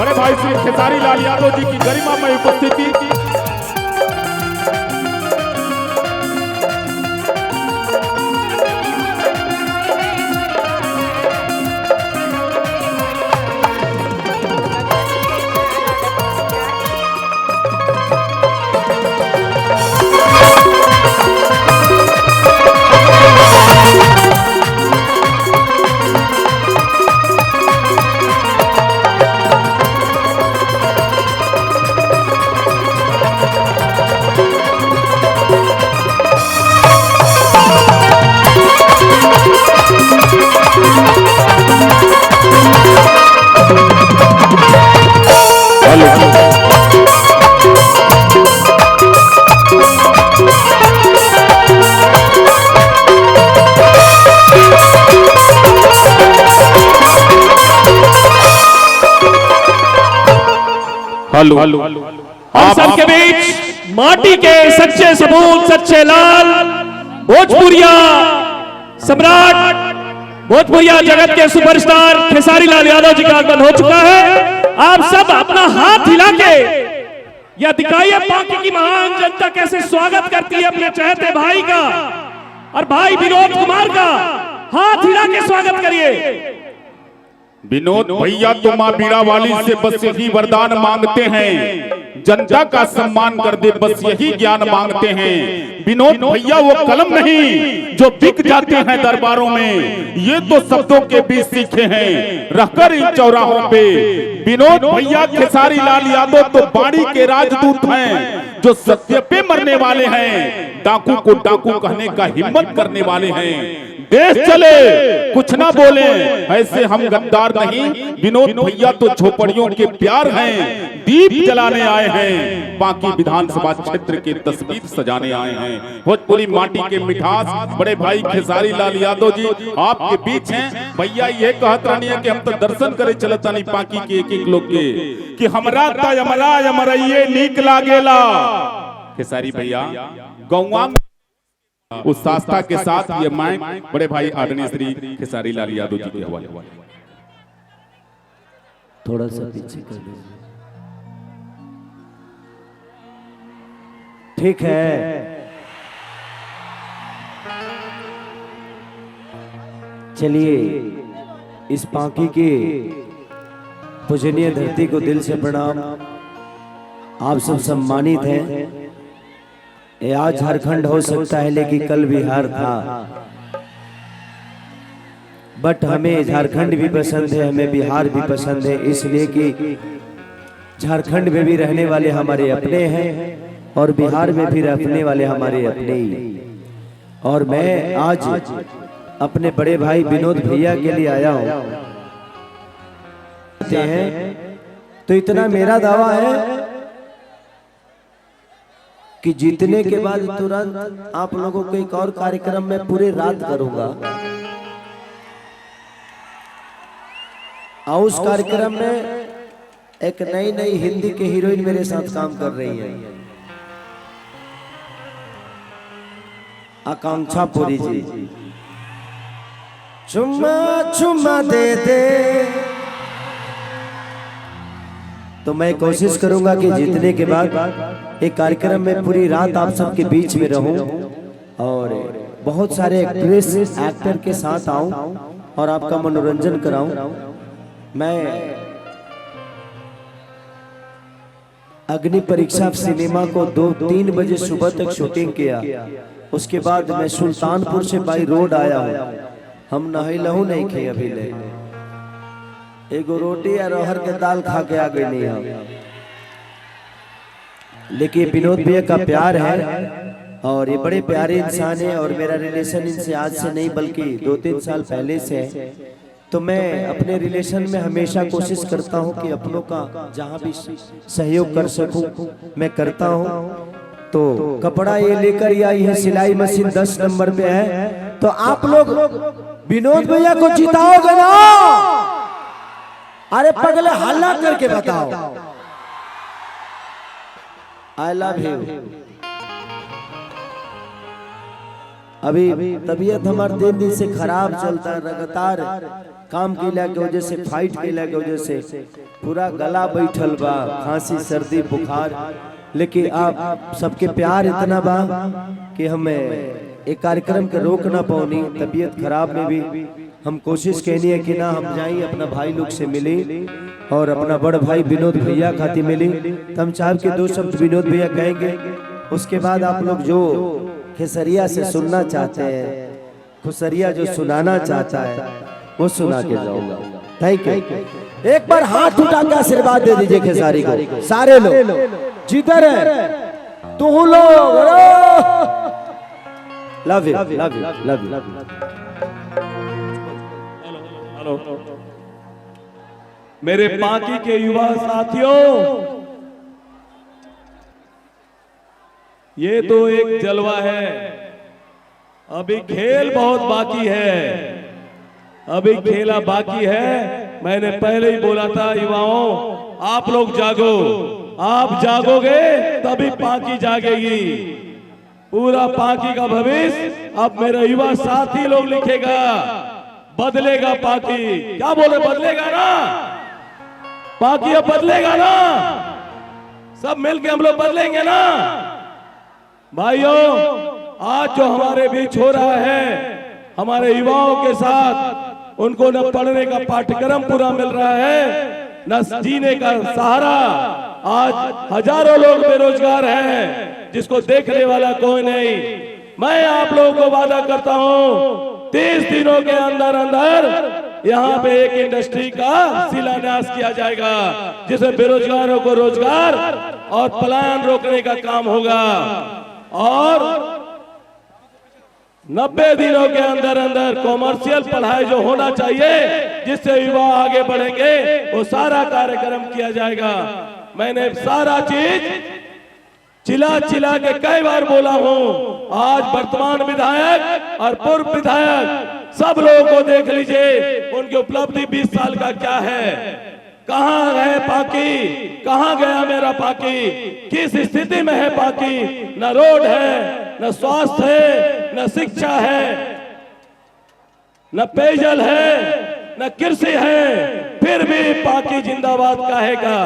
बड़े भाई श्री खेसारी लाल यादव जी की गरिमामय उपस्थिति। हम सबके बीच माटी के सच्चे सबूत, सच्चे लाल, भोजपुरिया सम्राट, भोजपुरिया जगत के सुपरस्टार खेसारी लाल यादव जी का आगमन हो चुका है। आप सब अपना हाथ हिला के यह दिखाइए बाकी की महान जनता कैसे स्वागत करती है अपने चहेते भाई का और भाई विनोद कुमार का। हाथ हिला के स्वागत करिए। विनोद भैया तो माँ बीड़ा वाली से बस यही वरदान मांगते हैं, जनता का सम्मान कर दे बस यही ज्ञान मांगते हैं। विनोद भैया वो कलम नहीं जो बिक जाते हैं दरबारों में, ये तो शब्दों के बीच सीखे हैं रहकर इन चौराहों पे। विनोद भैया खेसारी लाल यादव तो बाड़ी के राजदूत हैं जो सत्य पे मरने वाले हैं, डाकू को डाकू कहने का हिम्मत करने वाले हैं। देश चले कुछ ना बोले ऐसे हम गद्दार नहीं, विनोद भैया तो झोपड़ियों के प्यार हैं, दीप जलाने आए हैं, बाकी विधानसभा क्षेत्र की तस्वीर सजाने आए हैं। भोजपुरी माटी के मिठास बड़े भाई खेसारी लाल यादव जी आपके बीच हैं। भैया ये कहत रहनी है कि हम तो दर्शन करे चलता नहीं पाकी के एक एक लोग के कि हमरा ता यमला यमरइये नीक लागेला। खेसारी भैया गौवा उस आस्था के साथ ये माइक बड़े भाई आदरणीय श्री खेसारी लाल यादव जी के हवाले। थोड़ा सा पीछे कर दो। ठीक है, चलिए इस पाकी की पूजनीय धरती को दिल से प्रणाम। आप सब सम्मानित हैं। ये आज झारखंड हो सकता है लेकिन कल बिहार था, बट हमें झारखंड भी पसंद है, हमें बिहार भी पसंद है, इसलिए कि झारखंड में भी रहने वाले हमारे अपने हैं और बिहार में भी रहने वाले हमारे अपने ही। और मैं आज अपने बड़े भाई विनोद भैया के लिए आया हूं। तो इतना मेरा दावा है कि जीतने के बाद तुरंत आप लोगों को एक और कार्यक्रम में पूरे रात करूंगा और उस कार्यक्रम में एक नई नई हिंदी के हीरोइन मेरे साथ काम कर रही है, आकांक्षा पुरी जी। चुम्मा चुम्मा दे दे, तो मैं कोशिश करूंगा कि जीतने के बाद एक कार्यक्रम में पूरी रात आप सबके बीच में रहूं और बहुत सारे एक्ट्रेस एक्टर के साथ आऊं और आपका मनोरंजन कराऊं। मैं अग्नि परीक्षा सिनेमा को 2-3 बजे सुबह तक शूटिंग किया, उसके बाद मैं सुल्तानपुर से बाई रोड आया हूं। हम नही लहू नहीं खे अभी ले, एगो रोटी और अरहर के दाल खा के आ गए नहीं हम। लेकिन विनोद भैया का प्यार है और ये बड़े प्यारे इंसान है और मेरा रिलेशन इनसे आज से नहीं बल्कि 2-3 साल पहले से है। तो मैं अपने रिलेशन में हमेशा कोशिश करता हूं कि अपनों का जहां भी सहयोग कर सकूं मैं करता हूं। तो कपड़ा ये लेकर आई है, सिलाई मशीन 10 नंबर पे है, तो आप लोग विनोद भैया को जिताओगे ना? अरे पगले हल्ला करके बताओ। I love you. अभी तबीयत हमार 3 दिन से खराब चलता है, लगातार काम केला के वजह से, फाइट केला के वजह से पूरा गला बैठल बा, खांसी सर्दी बुखार। लेकिन आप सबके प्यार इतना बा कि हमें एक कार्यक्रम के रोक ना पाऊनी। तबीयत खराब में भी हम कोशिश कहनी है कि ना हम जाई अपना भाई लोग से मिली और अपना बड़ भाई विनोद भैया खाती मिली। तो हम चाह के 2 शब्द विनोद भैया कहेंगे, उसके बाद आप लोग जो खेसरिया से सुनना चाहते हैं, खुसरिया जो सुनाना चाहता है वो सुना के जाऊंगा। Thank you. एक बार हाथ उठा के आशीर्वाद दे दीजिए खेसारी को, सारे लोग जिधर है तू लोग। Love you love you love you. Hello मेरे पाकी के युवा साथियों, ये तो एक जलवा है, अभी खेल बहुत बाकी है, अभी खेला बाकी है। मैंने पहले ही बोला था युवाओं, आप लोग जागो, आप जागोगे तभी पाकी जागेगी। पूरा पाकी का भविष्य अब मेरा युवा साथी लोग लिखेगा, बदलेगा पाकी। क्या बोले, बदलेगा ना पाकी, अब बदलेगा ना, सब मिलके हम लोग बदलेंगे ना भाइयों। आज जो हमारे बीच हो रहा है, हमारे युवाओं के साथ, उनको न पढ़ने का पाठ्यक्रम पूरा मिल रहा है, न जीने का सहारा। आज हजारों लोग बेरोजगार हैं, जिसको देखने वाला कोई नहीं। मैं आप लोगों को वादा करता हूं 30 दिनों के अंदर अंदर यहाँ पे एक इंडस्ट्री का शिलान्यास किया जाएगा, जिसमें बेरोजगारों को रोजगार और पलायन रोकने का काम होगा। और 90 दिनों के अंदर अंदर कॉमर्शियल पढ़ाई जो होना चाहिए, जिससे युवा आगे बढ़ेंगे, वो सारा कार्यक्रम किया जाएगा। मैंने सारा चीज चिल्ला चिल्ला के कई बार बोला हूं। आज वर्तमान विधायक और पूर्व विधायक सब लोगों को देख लीजिए, उनकी उपलब्धि 20 साल का क्या है। कहां है पाकी, कहां गया मेरा पाकी, किस स्थिति में है पाकी। न रोड है, न स्वास्थ्य है, न शिक्षा है, न पेयजल है, न कृषि है, फिर भी पाकी जिंदाबाद कहेगा।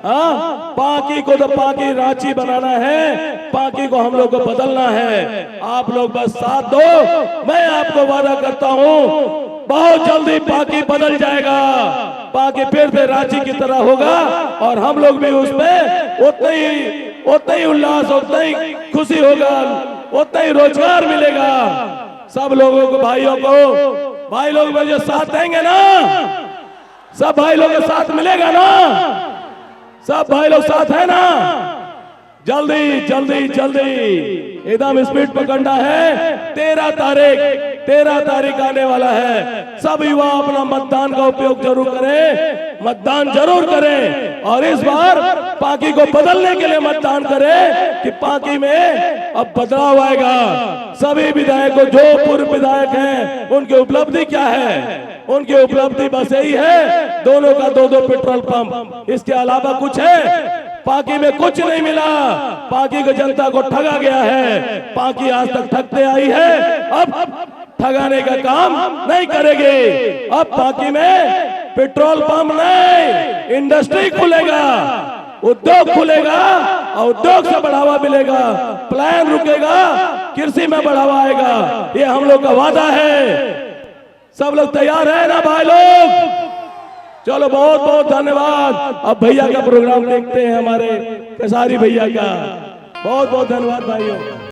हाँ, पाकी को तो पाकी रांची बनाना है, पाकी को हम लोग को बदलना है। आप लोग बस साथ दो, मैं आपको वादा करता हूँ बहुत जल्दी पाकी बदल जाएगा। पाकी फिर से रांची की तरह होगा और हम लोग भी उसमें उतना ही उल्लास, उतना ही खुशी होगा, उतना ही रोजगार मिलेगा। सब लोगों को, भाइयों को, भाई लोग मुझे साथ देंगे ना, सब भाई लोग के साथ मिलेगा ना, सब भाई लोग साथ है ना। जल्दी जल्दी जल्दी एकदम स्पीड पकड़ना है। 13 तारीख आने वाला है। सब युवा अपना मतदान का उपयोग जरूर करें, मतदान जरूर करें और इस बार पाकी को बदलने के लिए मतदान करें कि पाकी में अब बदलाव आएगा। सभी विधायकों, जो पूर्व विधायक हैं, उनकी उपलब्धि क्या है? उनकी उपलब्धि बस यही है, दोनों का 2-2 पेट्रोल पंप। इसके अलावा कुछ है? पाकी में कुछ नहीं मिला। पाकी को जनता को ठगा गया है। पाकी आज तक ठगते आई है, अब ठगाने का काम नहीं करेगी। अब पाकी में पेट्रोल पंप नहीं, इंडस्ट्री खुलेगा, उद्योग खुलेगा और उद्योग से बढ़ावा मिलेगा, पलायन रुकेगा, कृषि में बढ़ावा आएगा। ये हम लोग का वादा है। सब लोग तैयार है ना भाई लोग? चलो, बहुत बहुत धन्यवाद। अब भैया का प्रोग्राम देखते हैं, हमारे खेसारी भैया का। बहुत बहुत धन्यवाद भाइयों।